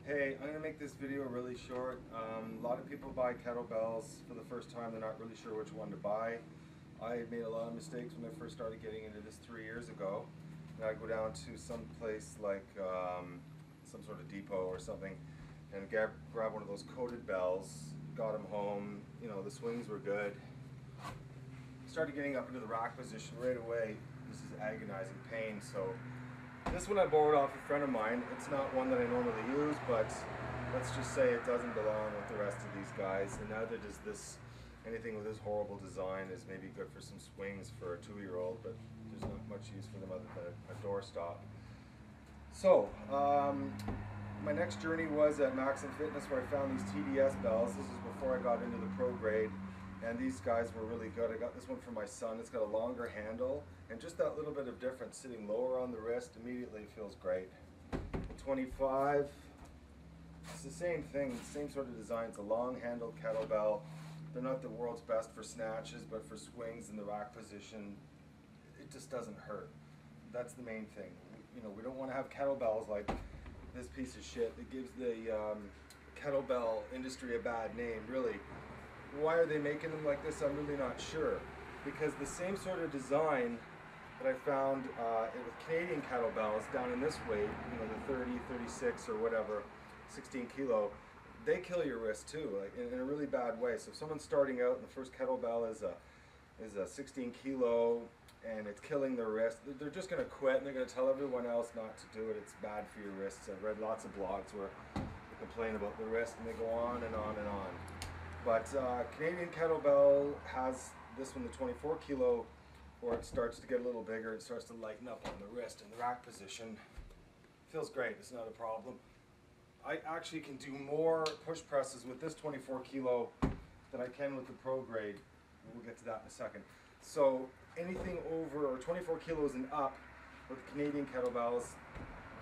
Hey, I'm going to make this video really short. A lot of people buy kettlebells for the first time. They're not really sure which one to buy. I made a lot of mistakes when I first started getting into this 3 years ago. And I'd go down to some place like some sort of depot or something and grab one of those coated bells, got them home, you know, the swings were good. Started getting up into the rack position right away. This is agonizing pain. So this one I borrowed off a friend of mine. It's not one that I normally use, but let's just say it doesn't belong with the rest of these guys, and neither does this. Anything with this horrible design is maybe good for some swings for a 2-year-old, but there's not much use for them other than a doorstop. So, my next journey was at Maxim Fitness, where I found these TDS bells. This is before I got into the pro grade. And these guys were really good. I got this one for my son. It's got a longer handle, and just that little bit of difference, sitting lower on the wrist, immediately feels great. The 25, it's the same thing, same sort of design. It's a long-handled kettlebell. They're not the world's best for snatches, but for swings in the rack position, it just doesn't hurt. That's the main thing. You know, we don't want to have kettlebells like this piece of shit that gives the kettlebell industry a bad name, really. Why are they making them like this? I'm really not sure. Because the same sort of design that I found with Canadian kettlebells down in this weight, you know, the 30, 36 or whatever, 16 kilo, they kill your wrist too, like in a really bad way. So if someone's starting out and the first kettlebell is a 16 kilo and it's killing their wrist, they're just going to quit and they're going to tell everyone else not to do it. It's bad for your wrists. I've read lots of blogs where they complain about the wrist and they go on and on and on. But Canadian kettlebell has this one, the 24 kilo, where it starts to get a little bigger. It starts to lighten up on the wrist in the rack position. Feels great. It's not a problem. I actually can do more push presses with this 24 kilo than I can with the pro grade. We'll get to that in a second. So anything over or 24 kilos and up with Canadian kettlebells,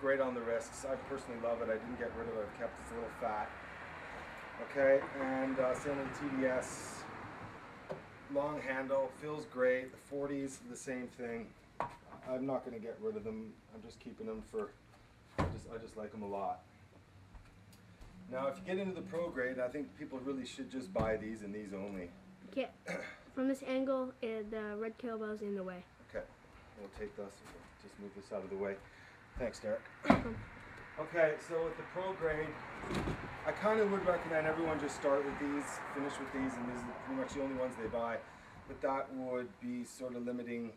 great on the wrists. I personally love it. I didn't get rid of it. I've kept it a little fat. Okay, and same with the TDS, long handle, feels great. The 40s, the same thing. I'm not going to get rid of them. I'm just keeping them for, I just like them a lot. Now, if you get into the pro grade, I think people really should just buy these and these only. Okay, from this angle, the red kettlebell's in the way. Okay, we'll take this, just move this out of the way. Thanks, Derek. Okay, so with the pro grade, I kind of would recommend everyone just start with these, finish with these, and these are pretty much the only ones they buy. But that would be sort of limiting.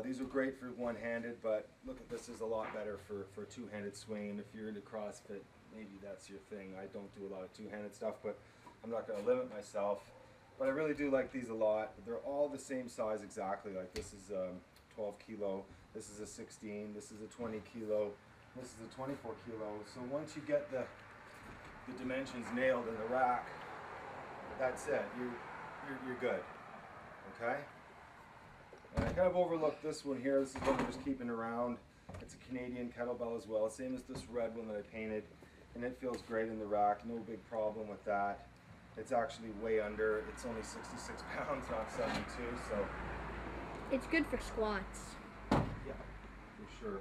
These are great for one-handed, but look at this is a lot better for a two-handed swing. And if you're into CrossFit, maybe that's your thing. I don't do a lot of two-handed stuff, but I'm not going to limit myself. But I really do like these a lot. They're all the same size exactly. Like this is 12 kilo, this is a 16, this is a 20 kilo. This is a 24 kilo, so once you get the dimensions nailed in the rack, that's it. You're good. Okay. And I kind of overlooked this one here. This is one I'm just keeping around. It's a Canadian kettlebell as well, same as this red one that I painted, and it feels great in the rack. No big problem with that. It's actually way under. It's only 66 pounds, not 72. So it's good for squats. Yeah, for sure.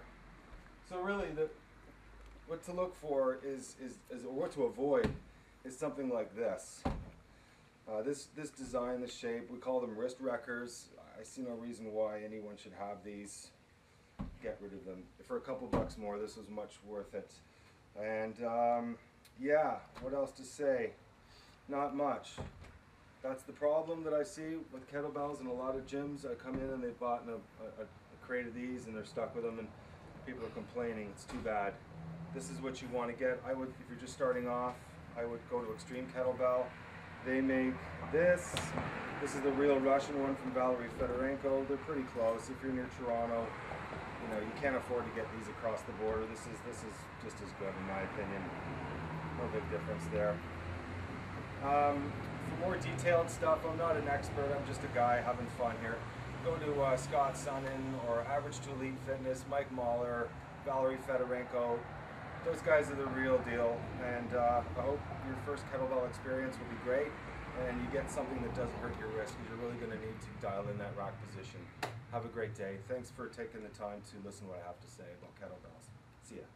So really, what to look for is or what to avoid is something like this. This design, this shape, we call them wrist wreckers. I see no reason why anyone should have these. Get rid of them. For a couple bucks more, this was much worth it. And yeah, what else to say? Not much. That's the problem that I see with kettlebells in a lot of gyms. I come in and they've bought a crate of these and they're stuck with them, and people are complaining. It's too bad. This is what you want to get. I would, if you're just starting off, I would go to Extreme Kettlebell. They make this. This is the real Russian one from Valerie Fedorenko. They're pretty close. If you're near Toronto, you know, you can't afford to get these across the border. This is just as good in my opinion. No big difference there. For more detailed stuff, I'm not an expert. I'm just a guy having fun here. Go to Scott Sonnen or Average to Elite Fitness, Mike Mahler, Valerie Fedorenko. Those guys are the real deal, and I hope your first kettlebell experience will be great and you get something that doesn't hurt your wrist, because you're really going to need to dial in that rack position. Have a great day. Thanks for taking the time to listen to what I have to say about kettlebells. See ya.